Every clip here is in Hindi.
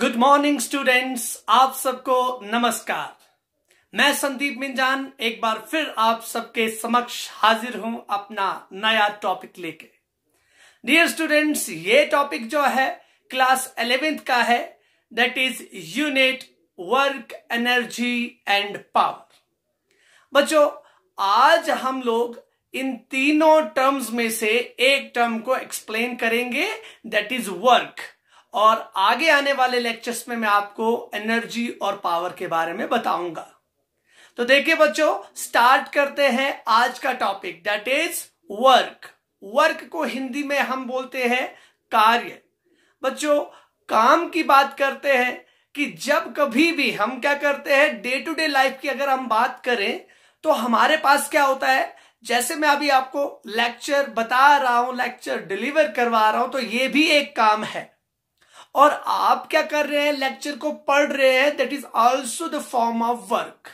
गुड मॉर्निंग स्टूडेंट्स, आप सबको नमस्कार। मैं संदीप मिंजान एक बार फिर आप सबके समक्ष हाजिर हूं अपना नया टॉपिक लेके। डियर स्टूडेंट्स, ये टॉपिक जो है क्लास 11th का है, that is unit work, energy and power. बच्चों, आज हम लोग इन तीनों टर्म्स में से एक टर्म को एक्सप्लेन करेंगे, दैट इज वर्क, और आगे आने वाले लेक्चर्स में मैं आपको एनर्जी और पावर के बारे में बताऊंगा। तो देखिए बच्चों, स्टार्ट करते हैं आज का topic, that is work. Work को हिंदी में हम बोलते हैं कार्य। बच्चों, काम की बात करते हैं कि जब कभी भी हम क्या करते हैं, डे टू डे लाइफ की अगर हम बात करें तो हमारे पास क्या होता है, जैसे मैं अभी आपको लेक्चर बता रहा हूं, लेक्चर डिलीवर करवा रहा हूं, तो ये भी एक काम है। और आप क्या कर रहे हैं, लेक्चर को पढ़ रहे हैं, that is also the form of work.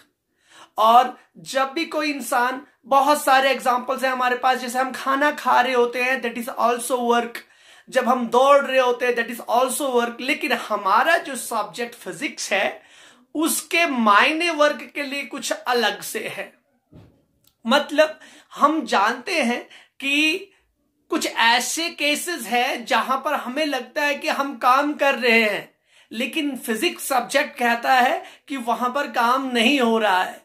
और जब भी कोई इंसान, बहुत सारे एग्जांपल्स हैं हमारे पास, जैसे हम खाना खा रहे होते हैं, दैट इज ऑल्सो वर्क। जब हम दौड़ रहे होते हैं, दैट इज ऑल्सो वर्क। लेकिन हमारा जो सब्जेक्ट फिजिक्स है, उसके मायने वर्क के लिए कुछ अलग से है। मतलब हम जानते हैं कि कुछ ऐसे केसेस हैं जहां पर हमें लगता है कि हम काम कर रहे हैं, लेकिन फिजिक्स सब्जेक्ट कहता है कि वहां पर काम नहीं हो रहा है।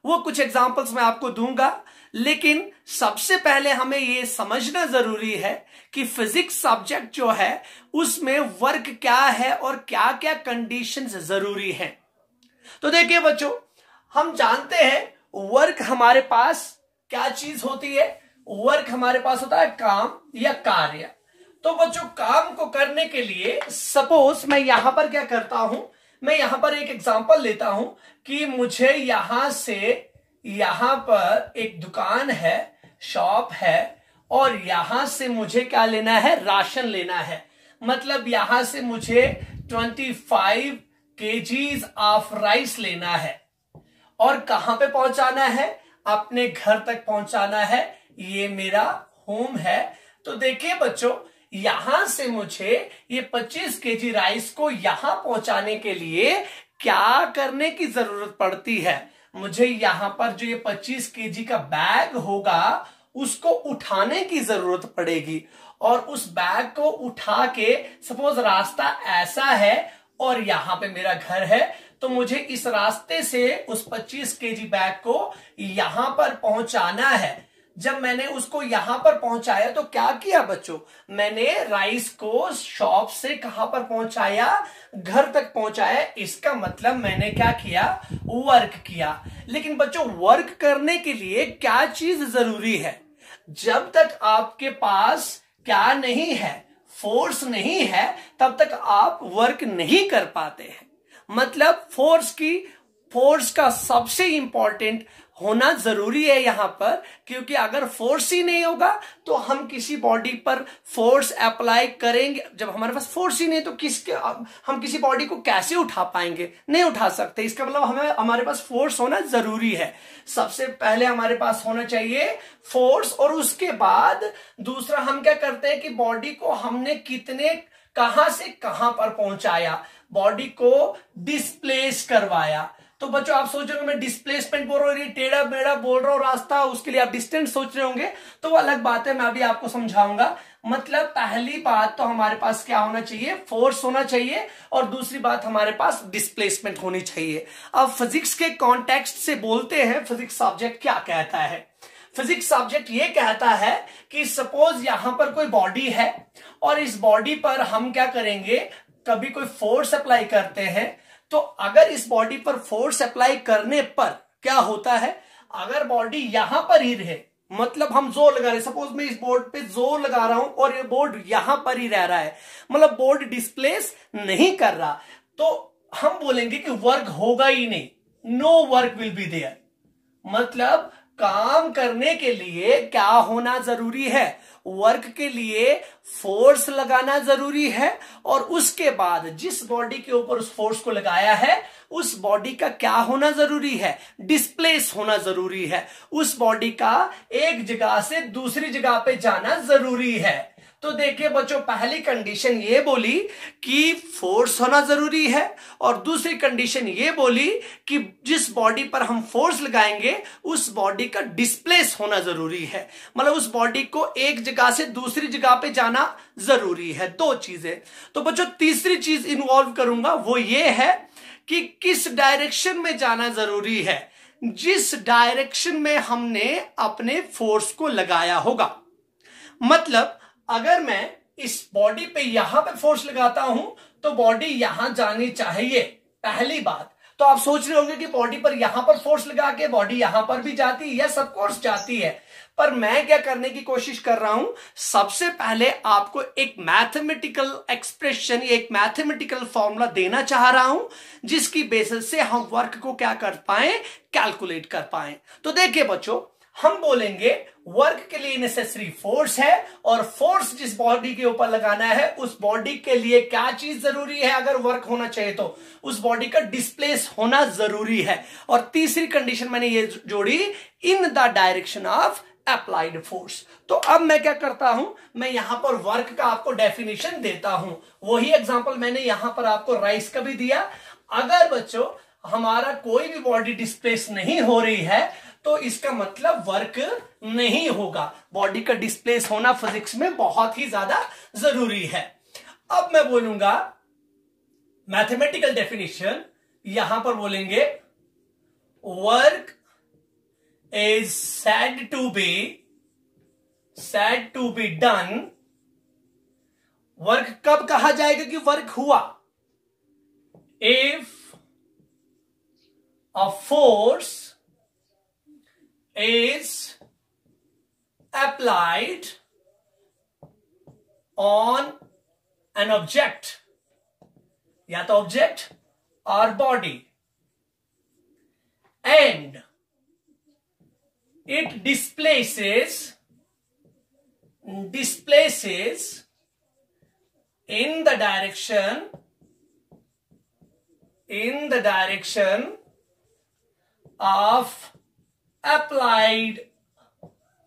वो कुछ एग्जांपल्स मैं आपको दूंगा, लेकिन सबसे पहले हमें ये समझना जरूरी है कि फिजिक्स सब्जेक्ट जो है उसमें वर्क क्या है और क्या क्या कंडीशंस जरूरी हैं। तो देखिए बच्चों, हम जानते हैं वर्क हमारे पास क्या चीज होती है। वर्क हमारे पास होता है काम या कार्य। तो बच्चों, काम को करने के लिए सपोज मैं यहां पर क्या करता हूं, मैं यहां पर एक एग्जांपल लेता हूं कि मुझे यहां से यहां पर एक दुकान है, शॉप है, और यहां से मुझे क्या लेना है, राशन लेना है। मतलब यहां से मुझे 25 kgs ऑफ राइस लेना है और कहां पे पहुंचाना है, अपने घर तक पहुंचाना है। ये मेरा होम है। तो देखिए बच्चों, यहां से मुझे ये 25 kg राइस को यहां पहुंचाने के लिए क्या करने की जरूरत पड़ती है, मुझे यहां पर जो ये 25 kg का बैग होगा उसको उठाने की जरूरत पड़ेगी। और उस बैग को उठा के, सपोज रास्ता ऐसा है और यहां पे मेरा घर है, तो मुझे इस रास्ते से उस 25 kg बैग को यहां पर पहुंचाना है। जब मैंने उसको यहां पर पहुंचाया तो क्या किया बच्चों, मैंने राइस को शॉप से कहां पर पहुंचाया, घर तक पहुंचाया। इसका मतलब मैंने क्या किया, वर्क किया। लेकिन बच्चों, वर्क करने के लिए क्या चीज जरूरी है, जब तक आपके पास क्या नहीं है, फोर्स नहीं है, तब तक आप वर्क नहीं कर पाते हैं। मतलब फोर्स का सबसे इंपॉर्टेंट होना जरूरी है यहां पर, क्योंकि अगर फोर्स ही नहीं होगा तो हम किसी बॉडी पर फोर्स अप्लाई करेंगे। जब हमारे पास फोर्स ही नहीं तो हम किसी बॉडी को कैसे उठा पाएंगे, नहीं उठा सकते। इसका मतलब हमारे पास फोर्स होना जरूरी है। सबसे पहले हमारे पास होना चाहिए फोर्स, और उसके बाद दूसरा हम क्या करते हैं कि बॉडी को हमने कहां से कहां पर पहुंचाया, बॉडी को डिस्प्लेस करवाया। तो बच्चों, आप सोच रहे हो मैं डिस्प्लेसमेंट बोल रहा हूँ, टेढ़ा मेढ़ा बोल रहा हूँ रास्ता, उसके लिए आप डिस्टेंस सोच रहे होंगे, तो वो अलग बात है, मैं अभी आपको समझाऊंगा। मतलब पहली बात तो हमारे पास क्या होना चाहिए, फोर्स होना चाहिए, और दूसरी बात हमारे पास डिस्प्लेसमेंट होनी चाहिए। अब फिजिक्स के कॉन्टेक्स्ट से बोलते हैं, फिजिक्स सब्जेक्ट क्या कहता है। फिजिक्स सब्जेक्ट ये कहता है कि सपोज यहां पर कोई बॉडी है और इस बॉडी पर हम क्या करेंगे, कभी कोई फोर्स अप्लाई करते हैं। तो अगर इस बॉडी पर फोर्स अप्लाई करने पर क्या होता है, अगर बॉडी यहां पर ही रहे, मतलब हम जोर लगा रहे हैं, सपोज मैं इस बोर्ड पे जोर लगा रहा हूं और ये बोर्ड यहां पर ही रह रहा है, मतलब बोर्ड डिस्प्लेस नहीं कर रहा, तो हम बोलेंगे कि वर्क होगा ही नहीं, no work will be there. मतलब काम करने के लिए क्या होना जरूरी है, वर्क के लिए फोर्स लगाना जरूरी है, और उसके बाद जिस बॉडी के ऊपर उस फोर्स को लगाया है उस बॉडी का क्या होना जरूरी है, डिस्प्लेस होना जरूरी है। उस बॉडी का एक जगह से दूसरी जगह पे जाना जरूरी है। तो देखिए बच्चों, पहली कंडीशन ये बोली कि फोर्स होना जरूरी है, और दूसरी कंडीशन ये बोली कि जिस बॉडी पर हम फोर्स लगाएंगे उस बॉडी का डिस्प्लेस होना जरूरी है, मतलब उस बॉडी को एक जगह से दूसरी जगह पे जाना जरूरी है। दो चीजें। तो बच्चों तीसरी चीज इन्वॉल्व करूंगा, वो ये है कि किस डायरेक्शन में जाना जरूरी है, जिस डायरेक्शन में हमने अपने फोर्स को लगाया होगा। मतलब अगर मैं इस बॉडी पे यहां पे फोर्स लगाता हूं तो बॉडी यहां जानी चाहिए, पहली बात। तो आप सोच रहे होंगे कि बॉडी पर यहां पर फोर्स लगा के बॉडी यहां पर भी जाती है, यस ऑफ कोर्स जाती है। पर मैं क्या करने की कोशिश कर रहा हूं, सबसे पहले आपको एक मैथमेटिकल एक्सप्रेशन, एक मैथमेटिकल फॉर्मूला देना चाह रहा हूं जिसकी बेसिस से हम वर्क को क्या कर पाए, कैलकुलेट कर पाए। तो देखिए बच्चों, हम बोलेंगे वर्क के लिए नेसेसरी फोर्स है, और फोर्स जिस बॉडी के ऊपर लगाना है उस बॉडी के लिए क्या चीज जरूरी है, अगर वर्क होना चाहिए तो उस बॉडी का डिस्प्लेस होना जरूरी है। और तीसरी कंडीशन मैंने ये जोड़ी, in the direction of applied force. तो अब मैं क्या करता हूं, मैं यहां पर वर्क का आपको डेफिनेशन देता हूं। वही एग्जांपल मैंने यहां पर आपको राइस का भी दिया। अगर बच्चों हमारा कोई भी बॉडी डिस्प्लेस नहीं हो रही है तो इसका मतलब वर्क नहीं होगा। बॉडी का डिस्प्लेस होना फिजिक्स में बहुत ही ज्यादा जरूरी है। अब मैं बोलूंगा मैथमेटिकल डेफिनेशन, यहां पर बोलेंगे work is said to be done। Work कब कहा जाएगा कि वर्क हुआ, if a force is applied on an object, या तो ऑब्जेक्ट और body, and it displaces in the direction of applied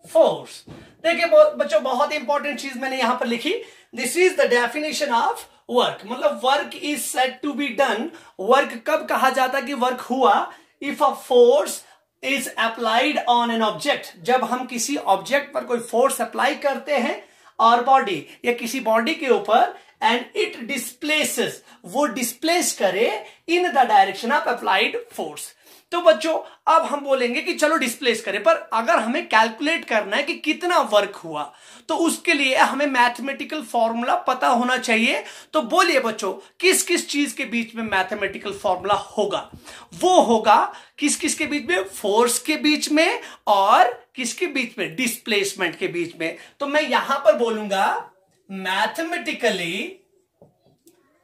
force। देखिए बच्चों, बहुत इंपॉर्टेंट चीज मैंने यहां पर लिखी, this is the definition of work. मतलब work is said to be done, work कब कहा जाता कि वर्क हुआ, if a force is applied on an object, जब हम किसी ऑब्जेक्ट पर कोई फोर्स अप्लाई करते हैं और बॉडी या किसी बॉडी के ऊपर, एंड इट डिस्प्लेसेस, वो डिस्प्लेस करे in the direction of applied force. तो बच्चों अब हम बोलेंगे कि चलो डिस्प्लेस करें, पर अगर हमें कैलकुलेट करना है कि कितना वर्क हुआ तो उसके लिए हमें मैथमेटिकल फॉर्मूला पता होना चाहिए। तो बोलिए बच्चों, किस किस चीज के बीच में मैथमेटिकल फॉर्मूला होगा? वो होगा किस किस के बीच में, फोर्स के बीच में और किसके बीच में, डिस्प्लेसमेंट के बीच में। तो मैं यहां पर बोलूंगा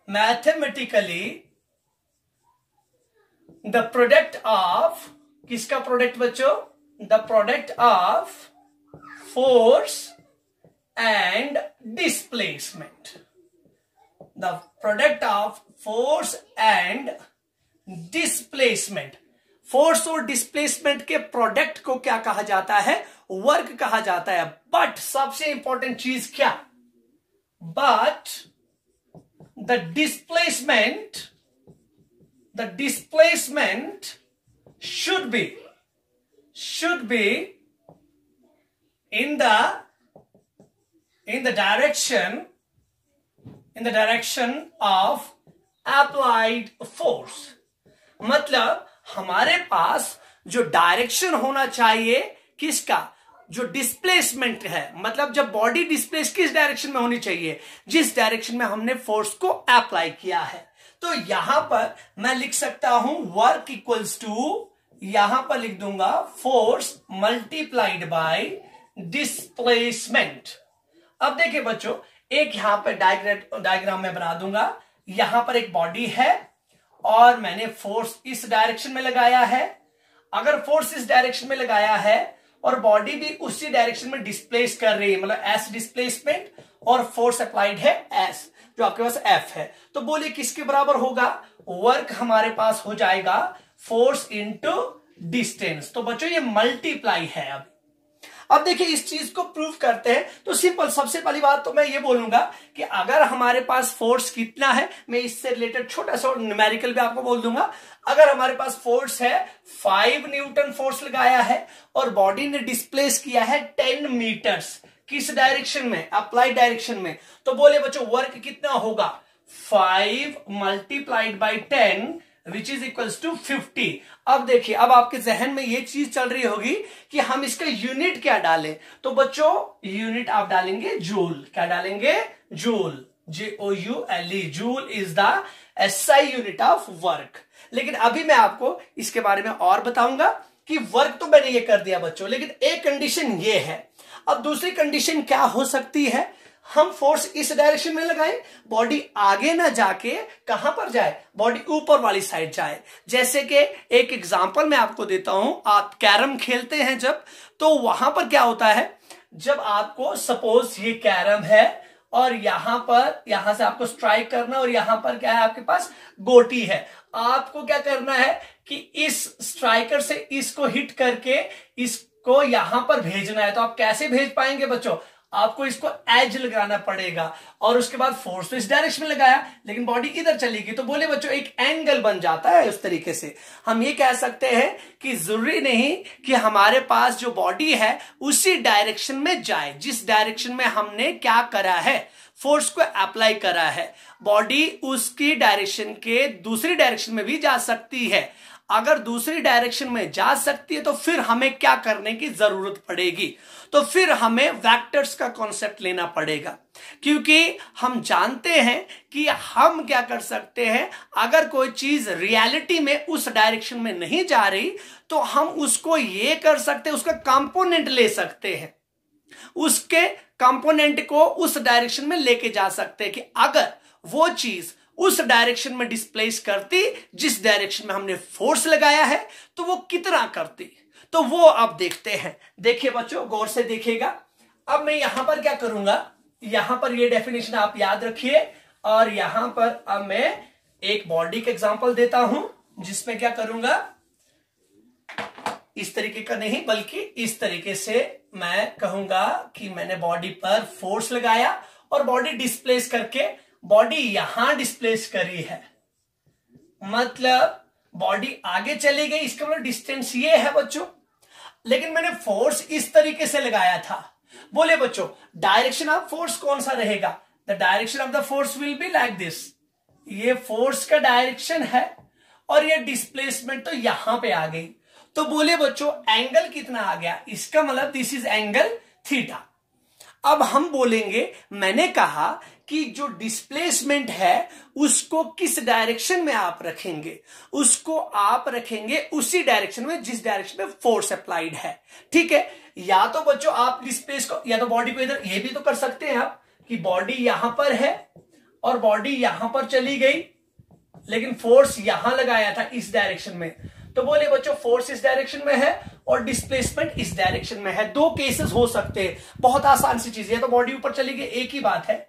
मैथमेटिकली द प्रोडक्ट ऑफ, किसका प्रोडक्ट बच्चों, the product of force and displacement, the product of force and displacement. Force और डिस्प्लेसमेंट के प्रोडक्ट को क्या कहा जाता है, वर्क कहा जाता है। बट सबसे इंपॉर्टेंट चीज क्या, but the displacement should be in the direction of applied force। मतलब हमारे पास जो डायरेक्शन होना चाहिए किसका, जो डिस्प्लेसमेंट है, मतलब जब बॉडी डिस्प्लेस किस डायरेक्शन में होनी चाहिए, जिस डायरेक्शन में हमने फोर्स को अप्लाई किया है। तो यहां पर मैं लिख सकता हूं वर्क इक्वल्स टू, यहां पर लिख दूंगा फोर्स मल्टीप्लाइड बाय डिस्प्लेसमेंट। अब देखिए बच्चों, एक यहां पर डायग्राम में बना दूंगा। यहां पर एक बॉडी है और मैंने फोर्स इस डायरेक्शन में लगाया है। अगर फोर्स इस डायरेक्शन में लगाया है और बॉडी भी उसी डायरेक्शन में डिस्प्लेस कर रही है, मतलब एस डिस्प्लेसमेंट, और फोर्स अप्लाइड है एस, जो आपके पास एफ है, तो बोलिए किसके बराबर होगा, वर्क हमारे पास हो जाएगा फोर्स इंटू डिस्टेंस। तो बच्चों ये मल्टीप्लाई है। अब देखिए इस चीज को प्रूव करते हैं तो सिंपल, सबसे पहली बात तो मैं ये बोलूंगा कि अगर हमारे पास फोर्स कितना है, मैं इससे रिलेटेड छोटा सा न्यूमेरिकल भी आपको बोल दूंगा। अगर हमारे पास फोर्स है 5 न्यूटन फोर्स लगाया है और बॉडी ने डिस्प्लेस किया है 10 मीटर्स, किस डायरेक्शन में, अप्लाइड डायरेक्शन में, तो बोले बच्चों वर्क कितना होगा, 5 multiplied by 10 which is equals to 50। अब देखिए, अब आपके जहन में ये चीज चल रही होगी कि हम इसका यूनिट क्या डालें, तो बच्चों यूनिट आप डालेंगे जूल। क्या डालेंगे, joule, JOULE, joule is the SI unit of work. लेकिन अभी मैं आपको इसके बारे में और बताऊंगा कि वर्क तो मैंने ये कर दिया बच्चों, लेकिन एक कंडीशन ये है। अब दूसरी कंडीशन क्या हो सकती है, हम फोर्स इस डायरेक्शन में लगाएं, बॉडी आगे ना जाके कहां पर जाए, बॉडी ऊपर वाली साइड जाए। जैसे कि एक एग्जांपल मैं आपको देता हूं, आप कैरम खेलते हैं जब, तो वहां पर क्या होता है, जब आपको सपोज ये कैरम है और यहां पर, यहां से आपको स्ट्राइक करना और यहां पर क्या है आपके पास गोटी है, आपको क्या करना है कि इस स्ट्राइकर से इसको हिट करके इसको यहां पर भेजना है। तो आप कैसे भेज पाएंगे बच्चों, आपको इसको एज लगाना पड़ेगा और उसके बाद फोर्स तो इस डायरेक्शन में लगाया लेकिन बॉडी इधर चलेगी, तो बोले बच्चों एक एंगल बन जाता है। उस तरीके से हम ये कह सकते हैं कि जरूरी नहीं कि हमारे पास जो बॉडी है उसी डायरेक्शन में जाए जिस डायरेक्शन में हमने क्या करा है, फोर्स को अप्लाई करा है। बॉडी उसकी डायरेक्शन के दूसरी डायरेक्शन में भी जा सकती है। अगर दूसरी डायरेक्शन में जा सकती है तो फिर हमें क्या करने की जरूरत पड़ेगी, तो फिर हमें वेक्टर्स का कॉन्सेप्ट लेना पड़ेगा, क्योंकि हम जानते हैं कि हम क्या कर सकते हैं, अगर कोई चीज रियलिटी में उस डायरेक्शन में नहीं जा रही तो हम उसको ये कर सकते हैं, उसका कंपोनेंट ले सकते हैं, उसके कंपोनेंट को उस डायरेक्शन में लेके जा सकते हैं कि अगर वो चीज उस डायरेक्शन में डिस्प्लेस करती जिस डायरेक्शन में हमने फोर्स लगाया है तो वो कितना करती, तो वो अब देखते हैं। देखिए बच्चों गौर से देखिएगा, अब मैं यहां पर क्या करूंगा, यहां पर ये डेफिनेशन आप याद रखिए और यहां पर अब मैं एक बॉडी का एग्जांपल देता हूं जिसमें क्या करूंगा, इस तरीके का नहीं बल्कि इस तरीके से मैं कहूंगा कि मैंने बॉडी पर फोर्स लगाया और बॉडी डिस्प्लेस करके बॉडी यहां डिस्प्लेस करी है, मतलब बॉडी आगे चली गई, इसका मतलब डिस्टेंस ये है बच्चों, लेकिन मैंने फोर्स इस तरीके से लगाया था। बोले बच्चों डायरेक्शन ऑफ फोर्स कौन सा रहेगा, the direction of the force will be like this, ये फोर्स का डायरेक्शन है और ये डिस्प्लेसमेंट तो यहां पे आ गई, तो बोले बच्चों एंगल कितना आ गया, इसका मतलब दिस इज एंगल थीटा। अब हम बोलेंगे, मैंने कहा कि जो डिस्प्लेसमेंट है उसको किस डायरेक्शन में आप रखेंगे, उसको आप रखेंगे उसी डायरेक्शन में जिस डायरेक्शन में फोर्स अप्लाइड है। ठीक है, या तो बच्चों आप डिस्प्लेस को, या तो बॉडी को इधर, ये भी तो कर सकते हैं आप कि बॉडी यहां पर है और बॉडी यहां पर चली गई लेकिन फोर्स यहां लगाया था इस डायरेक्शन में, तो बोले बच्चों फोर्स इस डायरेक्शन में है और डिस्प्लेसमेंट इस डायरेक्शन में है। दो केसेस हो सकते हैं, बहुत आसान सी चीज है, तो बॉडी ऊपर चली गई, एक ही बात है।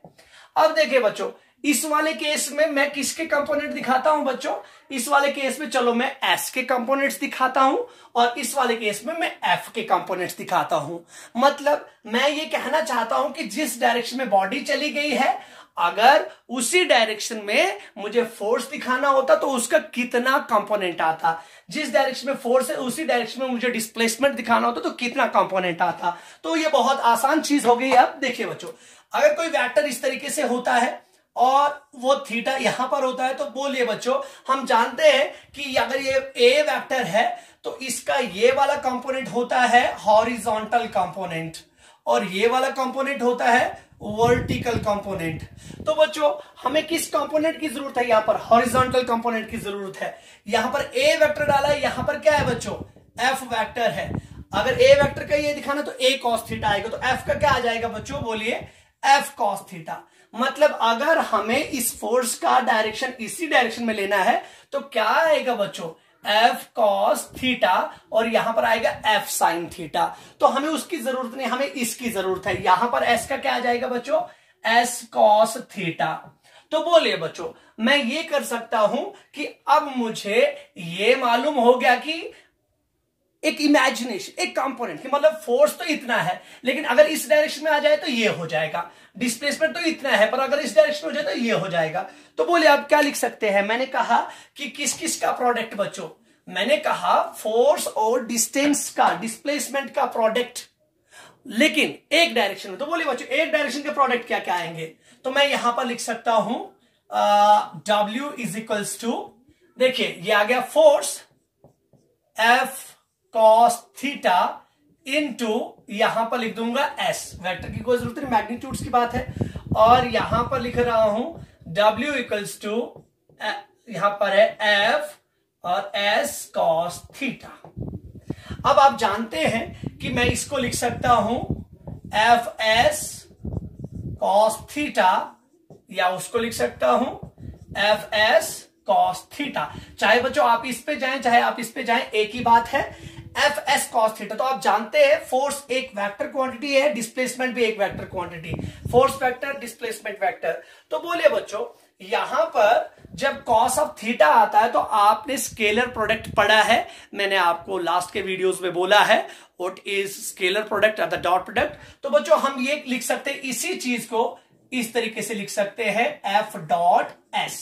अब देखिए बच्चों इस वाले केस में मैं किसके कंपोनेंट दिखाता हूं बच्चों, इस वाले केस में चलो मैं S के कंपोनेंट्स दिखाता हूं और इस वाले केस में मैं F के कंपोनेंट्स दिखाता हूं। मतलब मैं ये कहना चाहता हूं कि जिस डायरेक्शन में बॉडी चली गई है, अगर उसी डायरेक्शन में मुझे फोर्स दिखाना होता तो उसका कितना कंपोनेंट आता, जिस डायरेक्शन में फोर्स है उसी डायरेक्शन में मुझे डिस्प्लेसमेंट दिखाना होता तो कितना कंपोनेंट आता। तो ये बहुत आसान चीज हो गई। अब देखिए बच्चों अगर कोई वेक्टर इस तरीके से होता है और वो थीटा यहां पर होता है, तो बोलिए बच्चों हम जानते हैं कि अगर ये ए वेक्टर है तो इसका ये वाला कंपोनेंट होता है हॉरिजॉन्टल कंपोनेंट और ये वाला कंपोनेंट होता है वर्टिकल कंपोनेंट। तो बच्चों हमें किस कंपोनेंट की जरूरत है, यहां पर हॉरिजॉन्टल कंपोनेंट की जरूरत है। यहां पर ए वेक्टर डाला है, यहां पर क्या है बच्चों एफ वेक्टर है। अगर ए वेक्टर का ये दिखाना तो ए कॉस थीटा आएगा, तो एफ का क्या आ जाएगा बच्चों, बोलिए एफ कॉस थीटा। मतलब अगर हमें इस फोर्स का डायरेक्शन इसी डायरेक्शन में लेना है तो क्या आएगा बच्चों एफ कॉस थीटा और यहां पर आएगा एफ साइन थीटा। तो हमें उसकी जरूरत नहीं, हमें इसकी जरूरत है। यहां पर एस का क्या आ जाएगा बच्चों एस कॉस थीटा। तो बोलिए बच्चों मैं ये कर सकता हूं कि अब मुझे ये मालूम हो गया कि एक इमेजिनेशन, एक कंपोनेंट कि मतलब फोर्स तो इतना है, लेकिन अगर इस डायरेक्शन में आ जाए तो ये हो जाएगा, डिस्प्लेसमेंट तो इतना है पर अगर इस डायरेक्शन में हो जाए तो ये हो जाएगा। तो बोले आप क्या लिख सकते हैं, मैंने कहा कि किस किस का प्रोडक्ट बच्चों, मैंने कहा फोर्स और डिस्टेंस का, डिस्प्लेसमेंट का प्रोडक्ट, लेकिन एक डायरेक्शन में। तो बोले बच्चों एक डायरेक्शन के प्रोडक्ट क्या क्या आएंगे, तो मैं यहां पर लिख सकता हूं W इज इक्वल्स टू, देखिए ये आ गया force F cos theta into, यहां पर लिख दूंगा S, वेक्टर की कोई जरूरत नहीं, मैग्नीट्यूड्स की बात है, और यहां पर लिख रहा हूं W इक्वल्स टू, यहां पर है F और S cos थीटा। अब आप जानते हैं कि मैं इसको लिख सकता हूं Fs cos थीटा, या उसको लिख सकता हूं Fs cos थीटा। चाहे बच्चों आप इस पे जाएं चाहे आप इस पे जाएं, एक ही बात है, Fs cos थीटा। तो आप जानते हैं फोर्स एक वेक्टर क्वांटिटी है, डिस्प्लेसमेंट भी एक vector quantity, force vector displacement vector. तो बोलिए बच्चों यहां पर जब cos ऑफ थीटा आता है तो आपने स्केलर प्रोडक्ट पढ़ा है, मैंने आपको लास्ट के वीडियोस में बोला है व्हाट इज स्केलर प्रोडक्ट और द डॉट प्रोडक्ट। तो बच्चों हम ये लिख सकते हैं, इसी चीज को इस तरीके से लिख सकते हैं F डॉट S।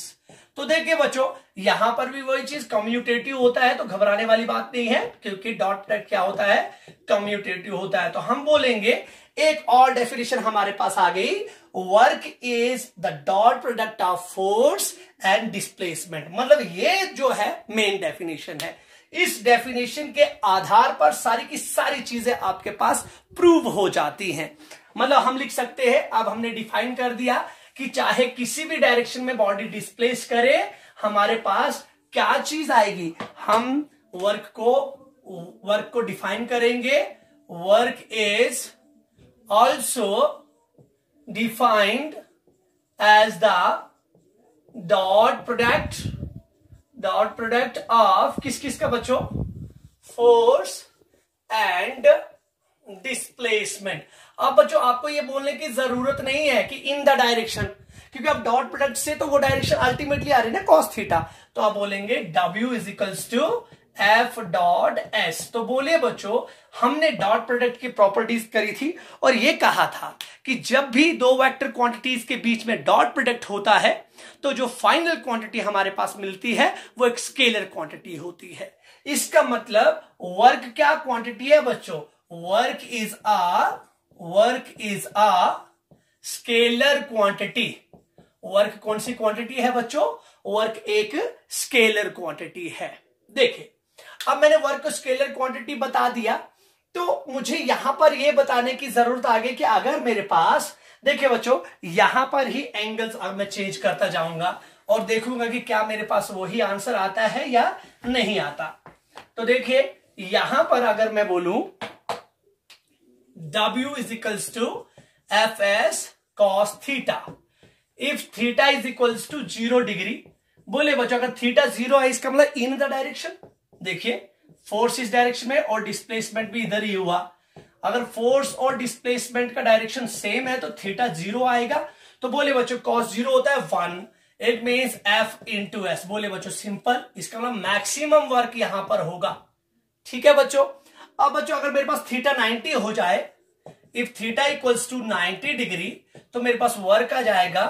तो देखिए बच्चों यहां पर भी वही चीज कम्यूटेटिव होता है, तो घबराने वाली बात नहीं है, क्योंकि डॉट प्रोडक्ट क्या होता है, कम्यूटेटिव होता है। तो हम बोलेंगे एक और डेफिनेशन हमारे पास आ गई, work is the dot product of force and displacement. मतलब ये जो है मेन डेफिनेशन है, इस डेफिनेशन के आधार पर सारी की सारी चीजें आपके पास प्रूव हो जाती हैं। मतलब हम लिख सकते हैं, अब हमने डिफाइन कर दिया कि चाहे किसी भी डायरेक्शन में बॉडी डिस्प्लेस करे, हमारे पास क्या चीज आएगी, हम वर्क को डिफाइन करेंगे, work is also defined as the dot product of किस किस का बच्चों, फोर्स एंड डिस्प्लेसमेंट। अब बच्चों आपको ये बोलने की जरूरत नहीं है कि इन द डायरेक्शन, क्योंकि अब डॉट प्रोडक्ट से तो वो डायरेक्शन अल्टीमेटली आ रही है ना cos थीटा। तो आप बोलेंगे W is equals to F dot S। तो बोलिए बच्चों हमने डॉट प्रोडक्ट की प्रॉपर्टीज करी थी और ये कहा था कि जब भी दो वेक्टर क्वांटिटीज के बीच में डॉट प्रोडक्ट होता है तो जो फाइनल क्वांटिटी हमारे पास मिलती है वो एक स्केलर क्वांटिटी होती है। इसका मतलब वर्क क्या क्वांटिटी है बच्चों, work is a scalar quantity. Work कौन सी क्वांटिटी है बच्चों, वर्क एक स्केलर क्वांटिटी है। देखिए अब मैंने वर्क को स्केलर क्वांटिटी बता दिया, तो मुझे यहां पर यह बताने की जरूरत आ गई कि अगर मेरे पास, देखिए बच्चों यहां पर ही एंगल्स अब मैं चेंज करता जाऊंगा और देखूंगा कि क्या मेरे पास वही आंसर आता है या नहीं आता। तो देखिए यहां पर अगर मैं बोलूं W is equals to Fs cos theta, if theta is equals to 0 degree. बोले बच्चों अगर थीटा 0 है इसका मतलब इन द डायरेक्शन, देखिए फोर्स इस डायरेक्शन में और डिस्प्लेसमेंट भी इधर ही हुआ। अगर फोर्स और डिस्प्लेसमेंट का डायरेक्शन सेम है तो थीटा 0 आएगा। तो बोले बच्चों cos 0 होता है 1, it means F into S। बोले बच्चों सिंपल, इसका मतलब मैक्सिमम वर्क यहां पर होगा। ठीक है बच्चों। अब बच्चों अगर मेरे पास थीटा 90 हो जाए, if theta equals to 90 degree, तो मेरे पास वर्क आ जाएगा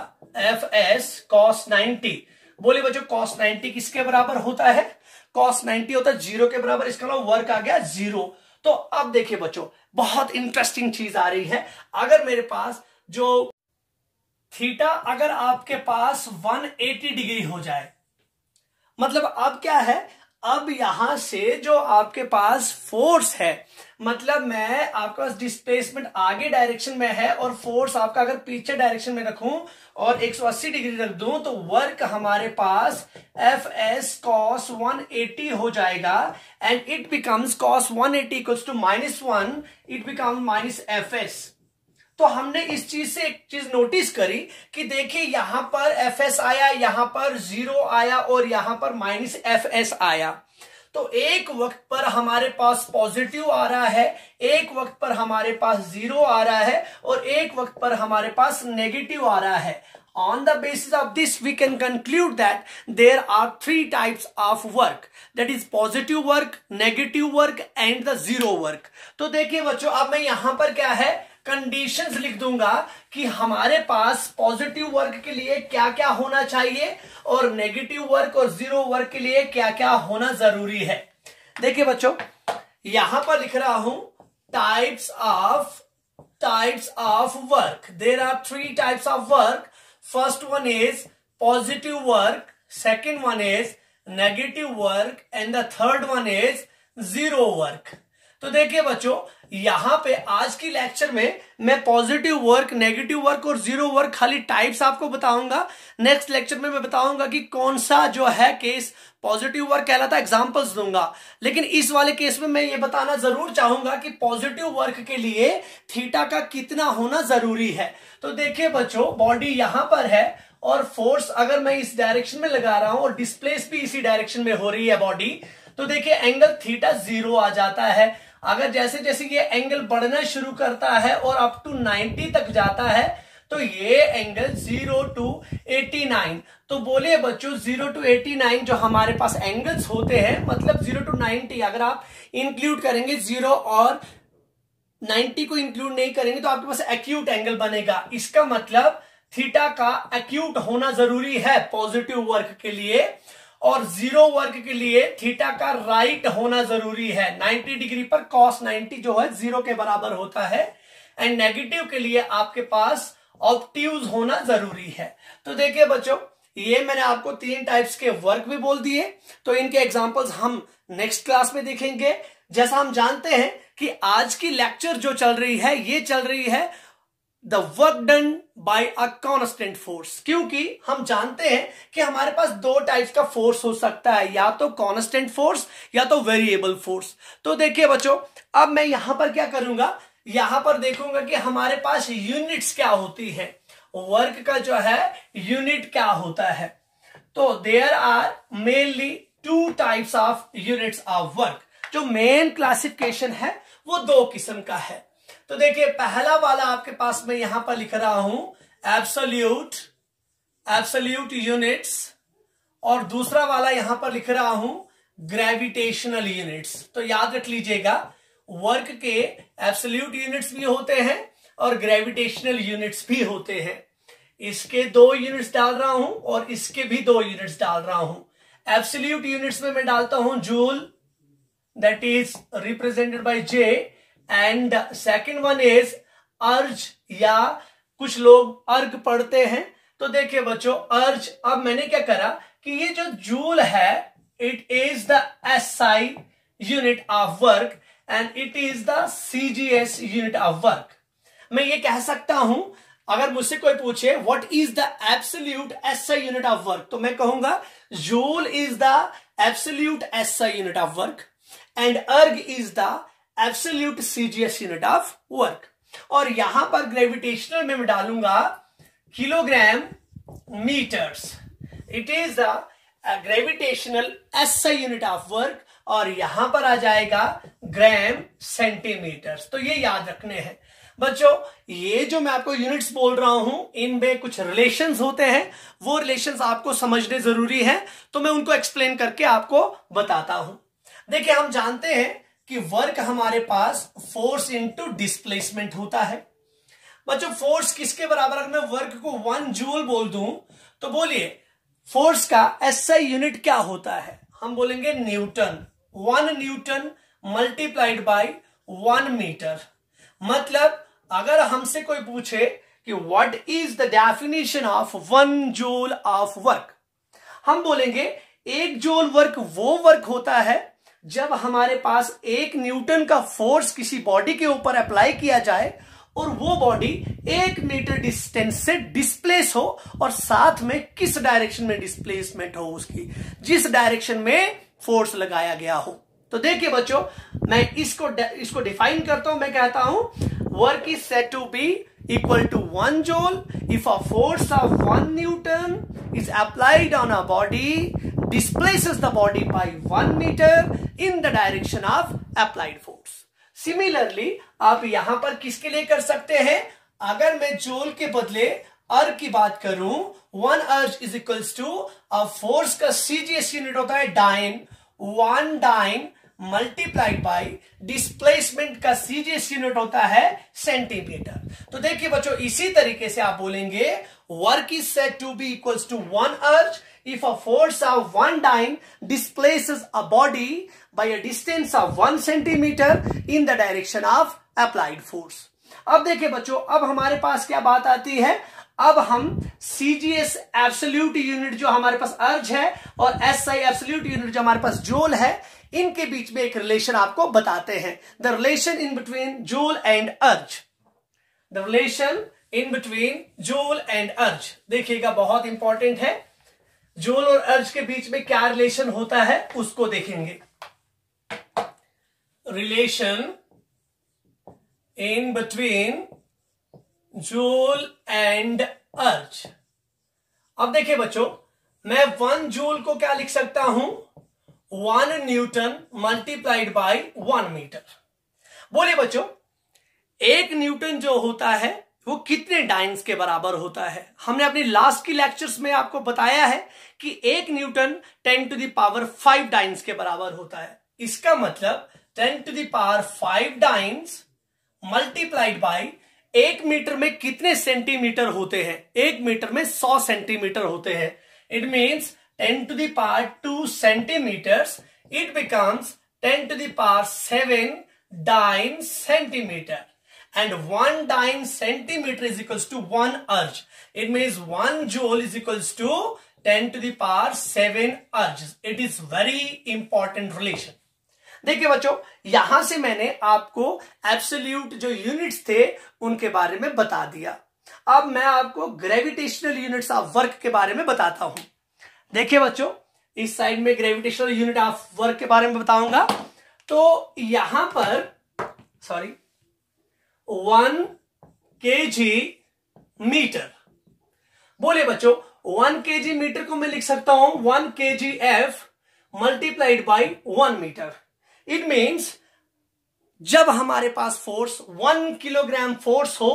Fs cos 90। बोले बच्चों cos 90 किसके बराबर होता है, cos 90 होता है 0 के बराबर, इसका मतलब वर्क आ गया 0। तो अब देखिए बच्चों बहुत इंटरेस्टिंग चीज आ रही है, अगर मेरे पास जो थीटा अगर आपके पास 180 डिग्री हो जाए, मतलब अब क्या है, अब यहां से जो आपके पास फोर्स है, मतलब मैं आपके पास डिस्प्लेसमेंट आगे डायरेक्शन में है और फोर्स आपका अगर पीछे डायरेक्शन में रखूं और 180 डिग्री रख दूं, तो वर्क हमारे पास Fs cos 180 हो जाएगा and it becomes cos 180 equals to -1, it becomes -Fs। तो हमने इस चीज से एक चीज नोटिस करी कि देखिए यहां पर Fs आया, यहां पर 0 आया और यहां पर -Fs आया। तो एक वक्त पर हमारे पास पॉजिटिव आ रहा है, एक वक्त पर हमारे पास 0 आ रहा है और एक वक्त पर हमारे पास नेगेटिव आ रहा है. On the basis of this, we can conclude that there are 3 types of work. That is positive work, negative work and the zero work. तो देखिए बच्चों, अब मैं यहां पर क्या है कंडीशंस लिख दूंगा कि हमारे पास पॉजिटिव वर्क के लिए क्या क्या होना चाहिए और नेगेटिव वर्क और जीरो वर्क के लिए क्या क्या होना जरूरी है. देखिए बच्चों, यहां पर लिख रहा हूं types of work. There are 3 types of work. First one is positive work, second one is negative work and the third one is zero work. तो देखिए बच्चों, यहां पे आज की लेक्चर में मैं पॉजिटिव वर्क, नेगेटिव वर्क और जीरो वर्क खाली टाइप्स आपको बताऊंगा. नेक्स्ट लेक्चर में मैं बताऊंगा कि कौन सा जो है केस पॉजिटिव वर्क कहलाता है, एग्जांपल्स दूंगा. लेकिन इस वाले केस में मैं ये बताना जरूर चाहूंगा कि पॉजिटिव वर्क के लिए थीटा का कितना होना जरूरी है. तो देखिए बच्चों, बॉडी यहां पर है और फोर्स अगर मैं इस डायरेक्शन में लगा रहा हूं और डिस्प्लेस भी इसी डायरेक्शन में हो रही है बॉडी, तो देखिए एंगल थीटा 0 आ जाता है. अगर जैसे जैसे ये एंगल बढ़ना शुरू करता है और अप टू 90 तक जाता है तो ये एंगल 0 to 89. तो बोलिए बच्चों, 0 to 89 जो हमारे पास एंगल्स होते हैं, मतलब 0 to 90 अगर आप इंक्लूड करेंगे 0 और 90 को इंक्लूड नहीं करेंगे तो आपके पास एक्यूट एंगल बनेगा. इसका मतलब थीटा का एक्यूट होना जरूरी है पॉजिटिव वर्क के लिए और जीरो वर्क के लिए थीटा का राइट होना जरूरी है. 90 डिग्री पर cos 90 जो है 0 के बराबर होता है. एंड नेगेटिव के लिए आपके पास ऑब्ट्यूज होना जरूरी है. तो देखिए बच्चों, ये मैंने आपको 3 टाइप्स के वर्क भी बोल दिए. तो इनके एग्जांपल्स हम नेक्स्ट क्लास में देखेंगे. जैसा हम जानते हैं कि आज की लेक्चर जो चल रही है, ये चल रही है the work done by a constant force. क्योंकि हम जानते हैं कि हमारे पास 2 टाइप्स का फोर्स हो सकता है, या तो कांस्टेंट फोर्स या तो वेरिएबल फोर्स. तो देखिए बच्चों, अब मैं यहां पर क्या करूंगा, यहां पर देखूंगा कि हमारे पास यूनिट्स क्या होती है, वर्क का जो है यूनिट क्या होता है. तो there are mainly 2 types of units of work. जो मेन क्लासिफिकेशन है वो 2 किस्म का है. तो देखिए, पहला वाला आपके पास मैं यहां पर लिख रहा हूं एब्सोल्यूट यूनिट्स और दूसरा वाला यहां पर लिख रहा हूं ग्रेविटेशनल यूनिट्स. तो याद रख लीजिएगा, वर्क के एब्सोल्यूट यूनिट्स भी होते हैं और ग्रेविटेशनल यूनिट्स भी होते हैं. इसके 2 यूनिट्स डाल रहा हूं और इसके भी 2 यूनिट्स डाल रहा हूं. एब्सोल्यूट यूनिट्स में मैं डालता हूं joule, that is represented by J, and second one is अर्ज, या कुछ लोग अर्ग पढ़ते हैं. तो देखिए बच्चों, अर्ज, अब मैंने क्या करा कि ये जो जूल है it is the SI unit of work and it is the CGS unit of work. मैं ये कह सकता हूं, अगर मुझसे कोई पूछे what is the absolute SI unit of work, तो मैं कहूंगा joule is the absolute SI unit of work and erg is the absolute CGS unit of work. और यहां पर ग्रेविटेशनल में मैं डालूंगा kilogram metres. It is the gravitational SI unit of work और यहां पर आ जाएगा ग्राम सेंटीमीटर्स. तो ये याद रखने हैं बच्चों. ये जो मैं आपको यूनिट्स बोल रहा हूं, इनमें कुछ रिलेशंस होते हैं, वो रिलेशंस आपको समझने जरूरी है. तो मैं उनको एक्सप्लेन करके आपको बताता हूं. देखिए, हम जानते हैं कि वर्क हमारे पास फोर्स इनटू डिस्प्लेसमेंट होता है. बच्चों, फोर्स किसके बराबर, अगर मैं वर्क को 1 जूल बोल दूं तो बोलिए फोर्स का SI यूनिट क्या होता है. हम बोलेंगे newton. 1 newton multiplied by 1 metre. मतलब अगर हमसे कोई पूछे कि what is the definition of 1 joule of work, हम बोलेंगे 1 जूल वर्क वो वर्क होता है जब हमारे पास 1 न्यूटन का फोर्स किसी बॉडी के ऊपर अप्लाई किया जाए और वो बॉडी 1 मीटर डिस्टेंस से डिस्प्लेस हो और साथ में किस डायरेक्शन में डिस्प्लेसमेंट हो, उसकी जिस डायरेक्शन में फोर्स लगाया गया हो. तो देखिए बच्चों, मैं इसको डिफाइन करता हूं. मैं कहता हूं work is said to be equal to 1 joule if a force of 1 newton is applied on a body displaces the body by 1 meter in the direction of applied force. Similarly, आप यहां पर किसके लिए कर सकते हैं? अगर मैं जूल के बदले अर्ग की बात करूं, 1 erg is equals to force का सीजीएस यूनिट होता है dyne, 1 dyne multiplied by displacement का सीजीएस यूनिट होता है सेंटीमीटर. तो देखिए बच्चों, इसी तरीके से आप बोलेंगे work is said to be equals to 1 erg if a force of 1 dyne displaces a body by a distance of 1 centimeter in the direction of applied force. अब देखिए बच्चों, अब हमारे पास क्या बात आती है? अब हम CGS एब्सोल्यूट यूनिट जो हमारे पास अर्ज है और SI एब्सोल्यूट यूनिट जो हमारे पास जूल है, इनके बीच में एक रिलेशन आपको बताते हैं. The relation in between joule and erg. The relation in between joule and erg देखिएगा, बहुत इंपॉर्टेंट है. जूल और अर्ज के बीच में क्या रिलेशन होता है उसको देखेंगे. Relation in between joule and अर्ज. अब देखिए बच्चों, मैं 1 जूल को क्या लिख सकता हूं? 1 न्यूटन मल्टीप्लाइड बाय 1 मीटर. बोलिए बच्चों, 1 न्यूटन जो होता है वो कितने डाइन्स के बराबर होता है? हमने अपनी लास्ट की लेक्चर्स में आपको बताया है कि 1 newton 10 to the power 5 dynes के बराबर होता है. इसका मतलब 10 to the power 5 dynes multiplied by 1 metre में कितने सेंटीमीटर होते हैं? 1 मीटर में 100 सेंटीमीटर होते हैं. It means 10 to the power 2 centimetres, it becomes 10 to the power 7 dyne centimetre. And 1 dyne centimeter is equals to 1 अर्ज. It means 1 joule is equals to 10 to the power 7 अर्ज. It is very important relation. देखिए बच्चों, यहां से मैंने आपको एब्सोल्यूट जो यूनिट्स थे उनके बारे में बता दिया. अब मैं आपको ग्रेविटेशनल यूनिट्स ऑफ वर्क के बारे में बताता हूं. देखिए बच्चों, इस साइड में ग्रेविटेशनल यूनिट ऑफ वर्क के बारे में बताऊंगा. तो यहां पर 1 kg मीटर. बोले बच्चों, 1 kg मीटर को मैं लिख सकता हूं 1 kgf multiplied by 1 metre. It means जब हमारे पास फोर्स 1 किलोग्राम फोर्स हो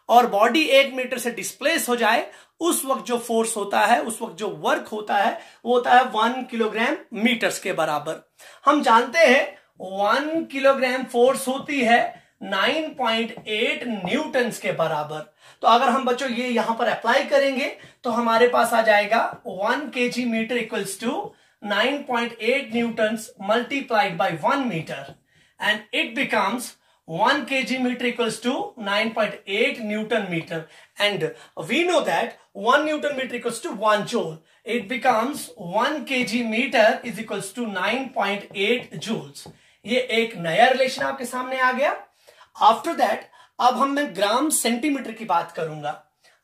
और बॉडी 1 मीटर से डिस्प्लेस हो जाए, उस वक्त जो फोर्स होता है, उस वक्त जो वर्क होता है, वो होता है 1 किलोग्राम मीटर्स के बराबर. हम जानते हैं 1 किलोग्राम फोर्स होती है 9.8 न्यूटन्स के बराबर. तो अगर हम बच्चों ये यहां पर अप्लाई करेंगे तो हमारे पास आ जाएगा 1 kg metre equals to 9.8 newtons multiplied by 1 metre, and it becomes 1 kg meter equals to 9.8 Newton meter, and we know that 1 Newton meter equals to 1 joule. It becomes 1 kg meter is equals to 9.8 joules. ये एक नया रिलेशन आपके सामने आ गया. आफ्टर दैट अब मैं ग्राम सेंटीमीटर की बात करूंगा.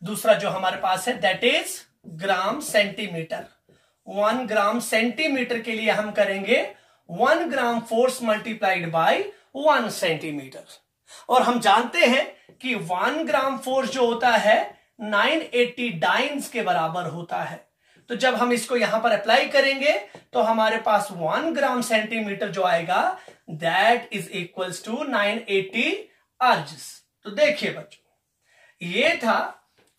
दूसरा जो हमारे पास है that is gram centimetre. 1 gram centimetre के लिए हम करेंगे 1 gram force multiplied by 1 centimetre. और हम जानते हैं कि 1 ग्राम फोर्स जो होता है 980 डाइन्स के बराबर होता है. तो जब हम इसको यहां पर अप्लाई करेंगे तो हमारे पास 1 ग्राम सेंटीमीटर जो आएगा दैट इज इक्वल्स टू 980 अर्ज. तो देखिए बच्चों, ये था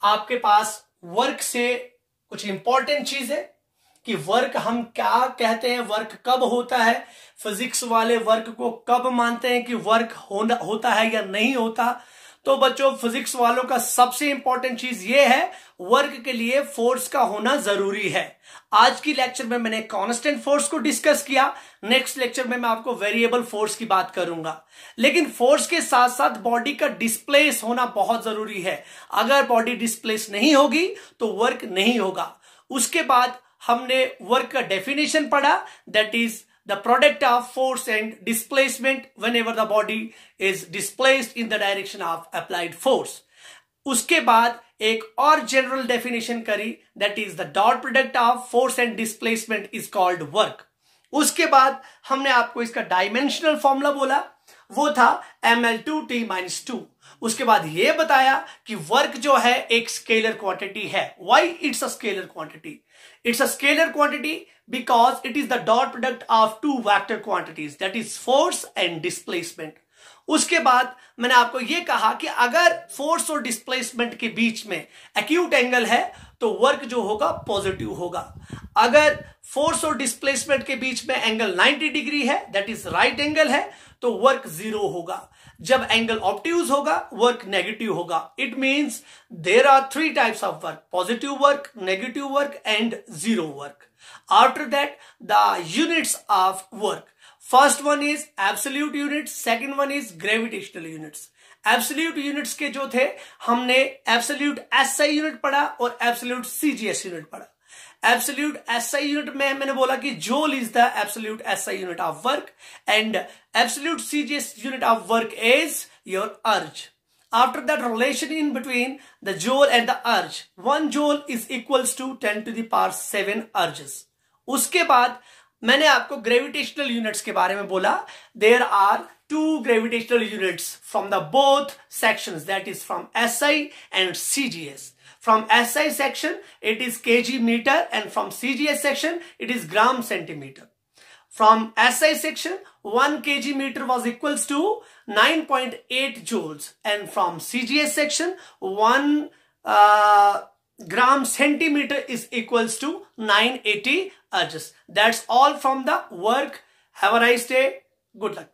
आपके पास वर्क से कुछ इंपॉर्टेंट चीज है कि वर्क हम क्या कहते हैं, वर्क कब होता है, फिजिक्स वाले वर्क को कब मानते हैं कि वर्क होता है या नहीं होता. तो बच्चों, फिजिक्स वालों का सबसे इंपॉर्टेंट चीज ये है, वर्क के लिए फोर्स का होना जरूरी है. आज की लेक्चर में मैंने कांस्टेंट फोर्स को डिस्कस किया. नेक्स्ट लेक्चर में मैं आपको वेरिएबल फोर्स की बात करूंगा. लेकिन फोर्स के साथ साथ बॉडी का डिस्प्लेस होना बहुत जरूरी है. अगर बॉडी डिस्प्लेस नहीं होगी तो वर्क नहीं होगा. उसके बाद हमने वर्क का डेफिनेशन पढ़ा, that is the product of force and displacement whenever the body is displaced in the direction of applied force. उसके बाद एक और जनरल डेफिनेशन करी, that is the dot product of force and displacement is called work. उसके बाद हमने आपको इसका डायमेंशनल फॉर्मूला बोला, वो था ml2t-2. उसके बाद ये बताया कि वर्क जो है एक स्केलर क्वांटिटी है। Why it's a scalar quantity? It's a scalar quantity because it is the dot product of two vector quantities, that is force and displacement. उसके बाद मैंने आपको यह कहा कि अगर फोर्स और डिस्प्लेसमेंट के बीच में एक्यूट एंगल है तो वर्क जो होगा पॉजिटिव होगा। अगर फोर्स और डिस्प्लेसमेंट के बीच में एंगल 90 डिग्री है, दैट इज राइट एंगल है, तो वर्क 0 होगा। जब एंगल ऑब्ट्यूज होगा वर्क नेगेटिव होगा। It means there are 3 types of work: positive work, negative work and zero work. After that the units of work, first one is absolute units, second one is gravitational units. Absolute units के जो थे हमने एब्सोल्यूट एसआई यूनिट पढ़ा और एब्सोल्यूट सीजीएस यूनिट पढ़ा। एब्सोल्यूट एसआई यूनिट में मैंने बोला कि joule is the absolute SI unit of work and absolute CGS unit of work is your अर्ज। After that, relation in between the joule and the urge, 1 joule is equals to 10 to the power 7 urges. उसके बाद मैंने आपको ग्रेविटेशनल यूनिट्स के बारे में बोला। There are 2 gravitational units from the both sections, that is from SI and CGS. From SI section it is kg meter and from CGS section it is gram centimeter. From SI section 1 kg meter was equals to 9.8 joules and from CGS section 1 gram centimeter is equals to 980 urges. That's all from the work. Have a nice day. Good luck.